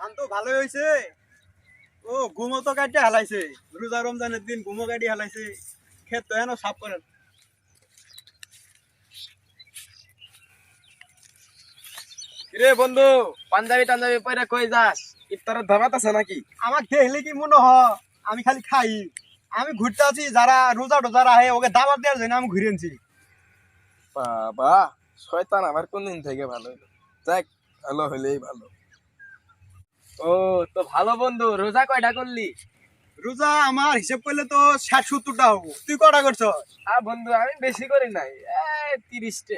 ধান তো ভালোই হয়েছে। ও ঘুমো তো কাটিয়ে হালাইছে, রোজা রমজানের দিন ঘুমো কাটিয়ে হালাইছে। ক্ষেত তো এনো সাফ করেন। রে বন্ধু, পাঞ্জাবি টাঞ্জাবি পরে কই যাস? ইফতারের দাওয়াত আছে নাকি? আমার দেখলে কি মনে আমি খালি খাই? আমি ঘুরতে আছি, যারা রোজা টোজা রাহে ওকে দাবার দেওয়ার জন্য আমি ঘুরে আনছি। বাবা, শয়তান আমার কোন দিন থেকে ভালো হলো। যাক, ভালো হলেই ভালো। ও, তো ভালো বন্ধু, রোজা কয়টা করলি? রোজা আমার হিসেব করলে তো 60-70টা হবো। তুই কটা করছ? বন্ধু, আমি বেশি করি নাই, 30টে।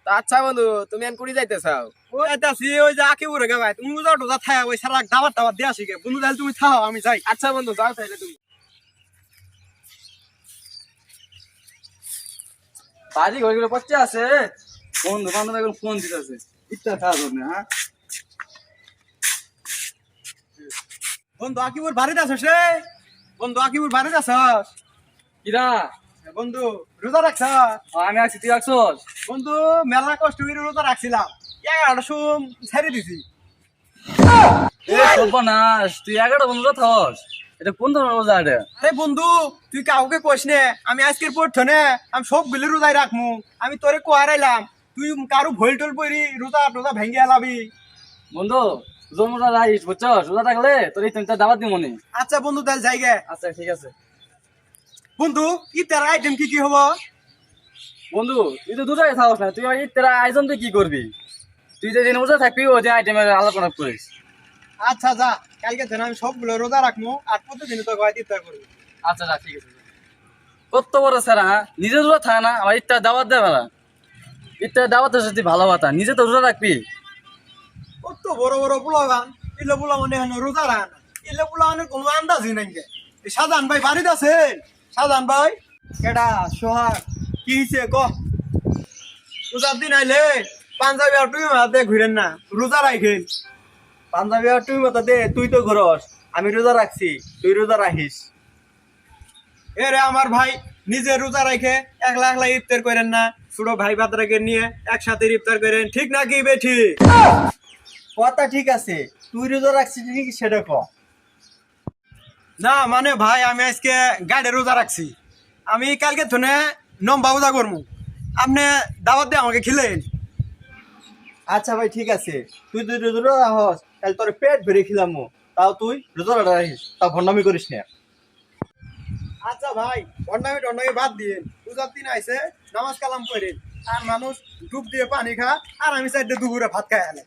আচ্ছা বন্ধু, তুমি এখন কুড়ি যাইতে চাও? ওই আইতাছি, ওই যে আঁকি উড়ে গে ভাই, তুমি রোজা টোজা থাকা ওই সারা দাবার টাবার দিয়ে আসি গে। বন্ধু তাহলে তুমি থাও, আমি যাই। আচ্ছা বন্ধু, যাও তাহলে তুমি। বাড়ি ঘরগুলো পড়তে আছে, বন্ধু বান্ধব এখন ফোন দিতেছে, ইফতার খাওয়ার জন্য। হ্যাঁ বন্ধু আকিবুর বাড়িতে আছিস রে? বন্ধু আকিবুর বাড়িতে আছস? কিরা? বন্ধু রোজা রাখছ? আমি আছি, তুই আসছস? বন্ধু মেলা কষ্ট করে রোজা রাখছিলাম, 11টার সময় ছেড়ে দিছি। সর্বনাশ, তুই 11টা বন্ধু থাকস? এটা কোন ধরনের রোজা এটা? আরে বন্ধু তুই কাউকে কইস নে, আমি আজকের পর থনে আমি সব গুলি রোজাই রাখমু। আমি তোরে কোয়ারাইলাম, তুই কারু ভুল টল পরি রোজা টোজা ভেঙে এলাবি। বন্ধু তোর রোজা রাখিস, বুঝছস? রোজা থাকলে তোর এই তিনটা দাবাত দিব মনে। আচ্ছা বন্ধু তাহলে যাই গে। আচ্ছা ঠিক আছে। বন্ধু ইফতার আইটেম কি কি হবো? বন্ধু তুই তো দুটাই থাকস না, তুই তোর আয়োজন তুই কি করবি? তুই যে দিন রোজা থাকবি ওই যে আইটেমের আলোচনা করিস। আচ্ছা যা, কালকে থেকে আমি সবগুলো রোজা রাখমু, আর প্রতিদিন তো গয় ইফতার করবো। আচ্ছা যা, ঠিক আছে। কত বড় স্যার, হ্যাঁ নিজে রোজা থাকে না, আমার ইফতার দাওয়াত দেবে না। ইফতার দাওয়াতের সাথে ভালো কথা, নিজে তো রোজা রাখবি। কত বড় বড় পোলাগান, ইলে পোলা মানে রোজা রাখা না, ইলে পোলা মানে কোনো আন্দাজই নাই গে। এই সাজান ভাই বাড়িতে আছে? সাজান ভাই কেডা? সোহাগ কি হইছে ক? রোজার দিন আইলে পাঞ্জাবি আর তুই মাথা ঘুরেন না, রোজা রাখেন। পাঞ্জাবি আর তুই মতো দে, তুই তো ঘরস, আমি রোজা রাখছি, তুই রোজা রাখিস। এ রে আমার ভাই নিজে রোজা রাখে একলা একলা ইফতার করেন না, ছোট ভাই বাদরাকে নিয়ে একসাথে ইফতার করেন, ঠিক নাকি বেঠি? কথা ঠিক আছে, তুই রোজা রাখছিস নাকি সেটা ক। না মানে ভাই আমি আজকে গাড়ি রোজা রাখছি, আমি কালকে থনে নম্বা রোজা করবো, আপনি দাওয়াত দিয়ে আমাকে খিলেন। আচ্ছা ভাই ঠিক আছে, তুই তুই রোজা রাখস তাহলে তোর পেট ভরে খিলামু, তাও তুই রোজা রাখিস, তাও ভণ্ডামি করিস না। আচ্ছা ভাই টন্ডামি টন্ডামি বাদ দিন, রোজার দিন আইসে নামাজ কালাম করেন, আর মানুষ ডুব দিয়ে পানি খা, আর আমি চাইতে দুপুরে ভাত খাই আলে।